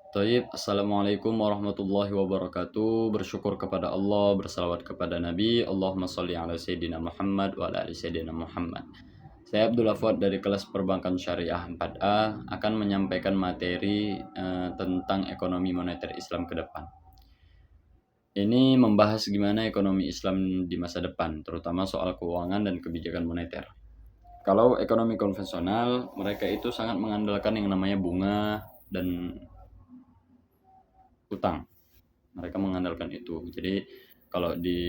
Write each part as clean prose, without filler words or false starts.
Assalamualaikum warahmatullahi wabarakatuh. Bersyukur kepada Allah, bersalawat kepada Nabi. Allahumma sholli ala Sayyidina Muhammad wa ala ali Sayyidina Muhammad. Saya Abdul Afwad dari kelas Perbankan Syariah 4A akan menyampaikan materi tentang ekonomi moneter Islam ke depan. Ini membahas gimana ekonomi Islam di masa depan, terutama soal keuangan dan kebijakan moneter. Kalau ekonomi konvensional, mereka itu sangat mengandalkan yang namanya bunga dan utang. Mereka mengandalkan itu. Jadi kalau di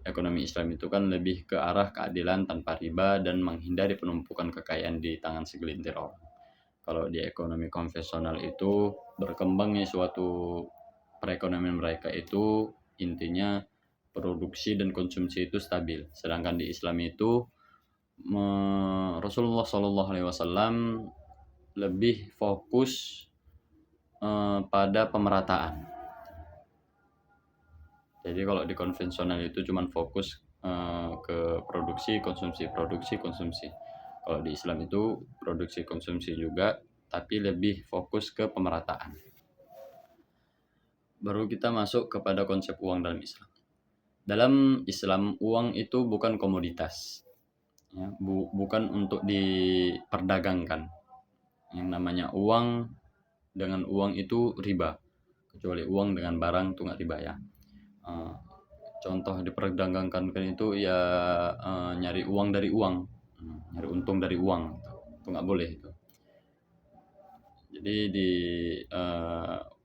ekonomi Islam itu kan lebih ke arah keadilan tanpa riba dan menghindari penumpukan kekayaan di tangan segelintir orang. Kalau di ekonomi konvensional itu berkembangnya suatu perekonomian mereka itu intinya produksi dan konsumsi itu stabil. Sedangkan di Islam itu Rasulullah Shallallahu Alaihi Wasallam lebih fokus pada pemerataan. Jadi kalau di konvensional itu cuma fokus ke produksi, konsumsi, produksi, konsumsi. Kalau di Islam itu produksi, konsumsi juga, tapi lebih fokus ke pemerataan. Baru kita masuk kepada konsep uang dalam Islam. Dalam Islam, uang itu bukan komoditas, ya, bukan untuk diperdagangkan. Yang namanya uang, dengan uang itu riba, kecuali uang dengan barang itu nggak riba ya. Contoh diperdagangkan itu ya nyari uang dari uang, nyari untung dari uang, itu nggak boleh itu. Jadi di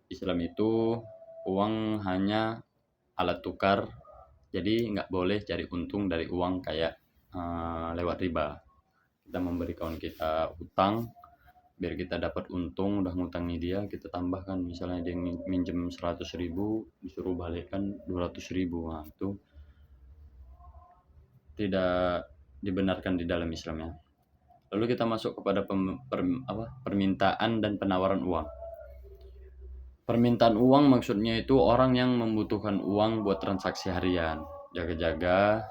Islam itu uang hanya alat tukar, jadi nggak boleh cari untung dari uang kayak lewat riba. Kita memberi kawan kita utang biar kita dapat untung, udah ngutangi dia, kita tambahkan, misalnya dia minjem 100.000 disuruh balikkan 200.000. Nah, itu tidak dibenarkan di dalam Islam ya. Lalu kita masuk kepada permintaan dan penawaran uang. Permintaan uang maksudnya itu orang yang membutuhkan uang buat transaksi harian, jaga-jaga,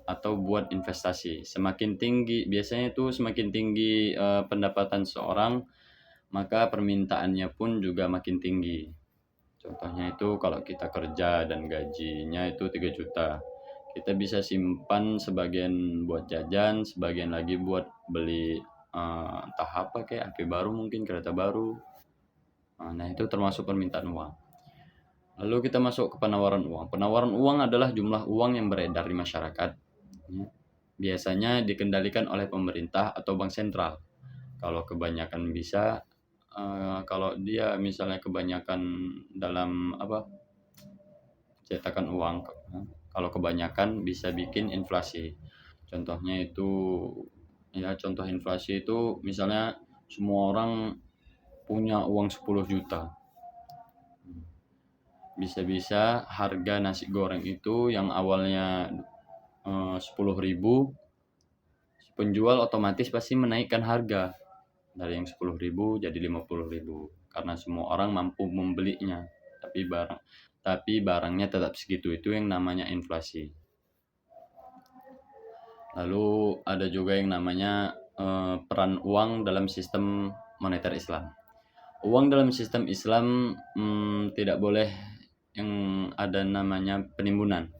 atau buat investasi. Semakin tinggi, biasanya itu semakin tinggi pendapatan seorang, maka permintaannya pun juga makin tinggi. Contohnya itu kalau kita kerja dan gajinya itu 3 juta, kita bisa simpan sebagian buat jajan, sebagian lagi buat beli entah apa kayak HP baru, mungkin kereta baru. Nah, itu termasuk permintaan uang. Lalu kita masuk ke penawaran uang. Penawaran uang adalah jumlah uang yang beredar di masyarakat. Biasanya dikendalikan oleh pemerintah atau bank sentral. Kalau kebanyakan bisa, kalau dia misalnya kebanyakan dalam cetakan uang, kalau kebanyakan bisa bikin inflasi. Contohnya itu ya, contoh inflasi itu misalnya semua orang punya uang 10 juta. Bisa-bisa harga nasi goreng itu yang awalnya 10.000, penjual otomatis pasti menaikkan harga dari yang 10.000 jadi 50.000 karena semua orang mampu membelinya, tapi barangnya tetap segitu. Itu yang namanya inflasi. Lalu ada juga yang namanya peran uang dalam sistem moneter Islam. Uang dalam sistem Islam tidak boleh yang ada namanya penimbunan,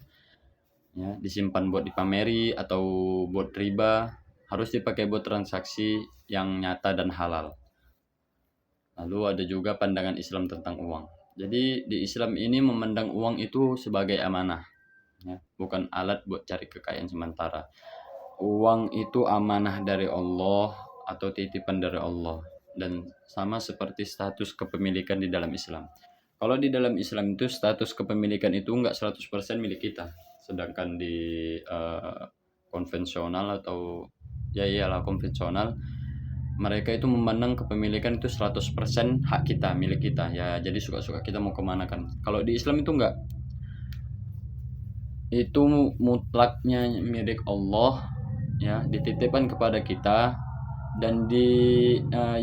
ya, disimpan buat dipameri atau buat riba, harus dipakai buat transaksi yang nyata dan halal. Lalu ada juga pandangan Islam tentang uang. Jadi di Islam ini memandang uang itu sebagai amanah, ya, bukan alat buat cari kekayaan sementara. Uang itu amanah dari Allah atau titipan dari Allah, dan sama seperti status kepemilikan di dalam Islam. Kalau di dalam Islam itu status kepemilikan itu enggak 100% milik kita. Sedangkan di konvensional atau ya iyalah konvensional, mereka itu memandang kepemilikan itu 100% hak kita, milik kita. Ya, jadi suka-suka kita mau kemana kan. Kalau di Islam itu enggak. Itu mutlaknya milik Allah, ya, dititipkan kepada kita, dan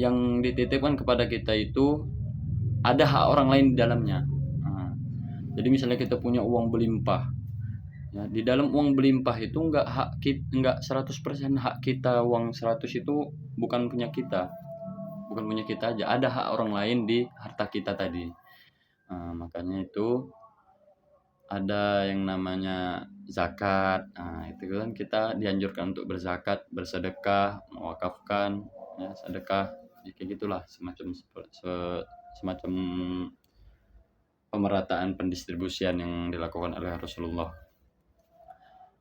yang dititipkan kepada kita itu ada hak orang lain di dalamnya. Jadi misalnya kita punya uang berlimpah, ya, di dalam uang berlimpah itu enggak 100% hak kita. Uang 100 itu bukan punya kita. bukan punya kita aja, ada hak orang lain di harta kita tadi. Makanya itu ada yang namanya zakat. Itu kan kita dianjurkan untuk berzakat, bersedekah, mewakafkan, ya, sedekah, ya, kayak gitulah, semacam pemerataan pendistribusian yang dilakukan oleh Rasulullah.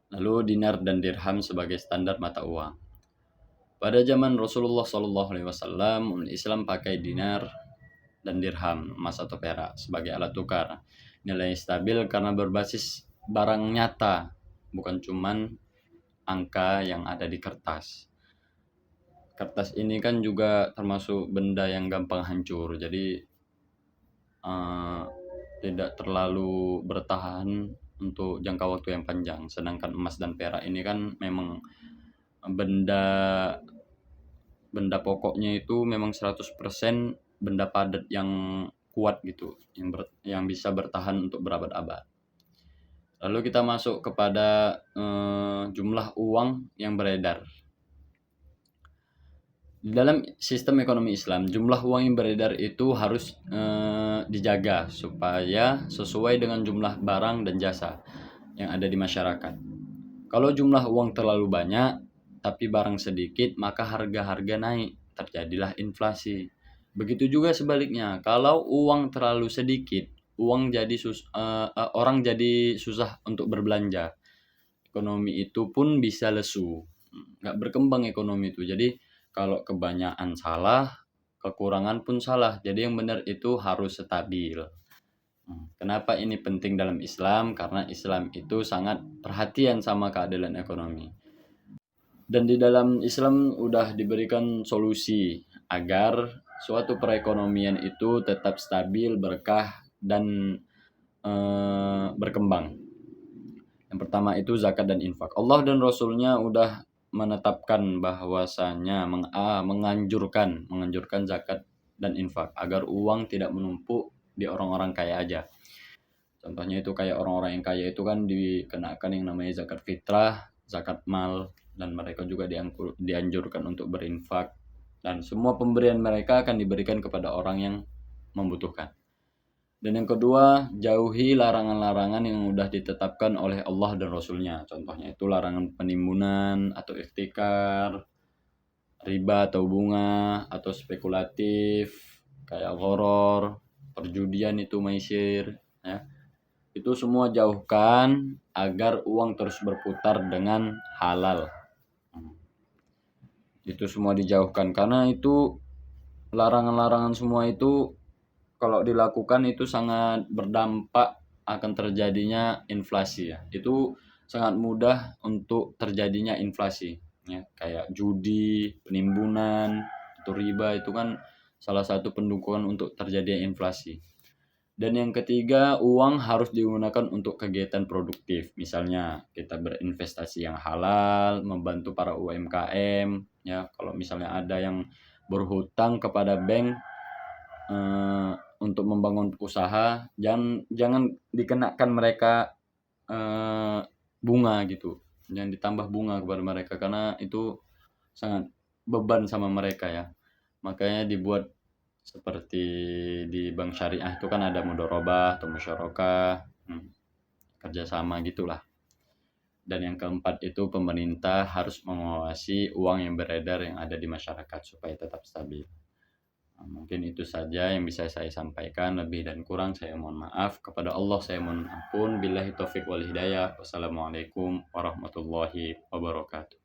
Lalu dinar dan dirham sebagai standar mata uang. Pada zaman Rasulullah SAW, Islam pakai dinar dan dirham, emas atau perak, sebagai alat tukar. Nilai stabil karena berbasis barang nyata, bukan cuman angka yang ada di kertas. Kertas ini kan juga termasuk benda yang gampang hancur, jadi tidak terlalu bertahan untuk jangka waktu yang panjang. Sedangkan emas dan perak ini kan memang benda pokoknya itu memang 100% benda padat yang kuat gitu, yang bisa bertahan untuk berabad-abad. Lalu kita masuk kepada jumlah uang yang beredar. Di dalam sistem ekonomi Islam, jumlah uang yang beredar itu harus dijaga supaya sesuai dengan jumlah barang dan jasa yang ada di masyarakat. Kalau jumlah uang terlalu banyak tapi barang sedikit, maka harga-harga naik, terjadilah inflasi. Begitu juga sebaliknya, kalau uang terlalu sedikit, orang jadi susah untuk berbelanja. Ekonomi itu pun bisa lesu, nggak berkembang ekonomi itu. Jadi kalau kebanyakan salah, kekurangan pun salah. Jadi yang benar itu harus stabil. Kenapa ini penting dalam Islam? Karena Islam itu sangat perhatian sama keadilan ekonomi. Dan di dalam Islam udah diberikan solusi agar suatu perekonomian itu tetap stabil, berkah, dan berkembang. Yang pertama itu zakat dan infak. Allah dan Rasulnya udah menetapkan bahwasanya menganjurkan zakat dan infak agar uang tidak menumpuk di orang-orang kaya aja. Contohnya itu kayak orang-orang yang kaya itu kan dikenakan yang namanya zakat fitrah, zakat mal, dan mereka juga dianjurkan untuk berinfak, dan semua pemberian mereka akan diberikan kepada orang yang membutuhkan. Dan yang kedua, jauhi larangan-larangan yang sudah ditetapkan oleh Allah dan Rasulnya. Contohnya itu larangan penimbunan atau ihtikar, riba atau bunga, atau spekulatif, kayak gharar, perjudian itu maisir. Ya. Itu semua jauhkan agar uang terus berputar dengan halal. Itu semua dijauhkan karena itu larangan-larangan semua itu kalau dilakukan itu sangat berdampak akan terjadinya inflasi ya. Itu sangat mudah untuk terjadinya inflasi ya, kayak judi, penimbunan, atau riba itu kan salah satu pendukung untuk terjadinya inflasi. Dan yang ketiga, uang harus digunakan untuk kegiatan produktif. Misalnya kita berinvestasi yang halal, membantu para UMKM ya. Kalau misalnya ada yang berhutang kepada bank untuk membangun usaha, jangan dikenakan mereka bunga gitu, jangan ditambah bunga kepada mereka karena itu sangat beban sama mereka ya. Makanya dibuat seperti di bank syariah itu kan ada mudharabah atau musyarakah, kerjasama gitulah. Dan yang keempat itu pemerintah harus mengawasi uang yang beredar yang ada di masyarakat supaya tetap stabil. Mungkin itu saja yang bisa saya sampaikan. Lebih dan kurang saya mohon maaf. Kepada Allah saya mohon ampun. Billahi taufiq wal hidayah. Wassalamualaikum warahmatullahi wabarakatuh.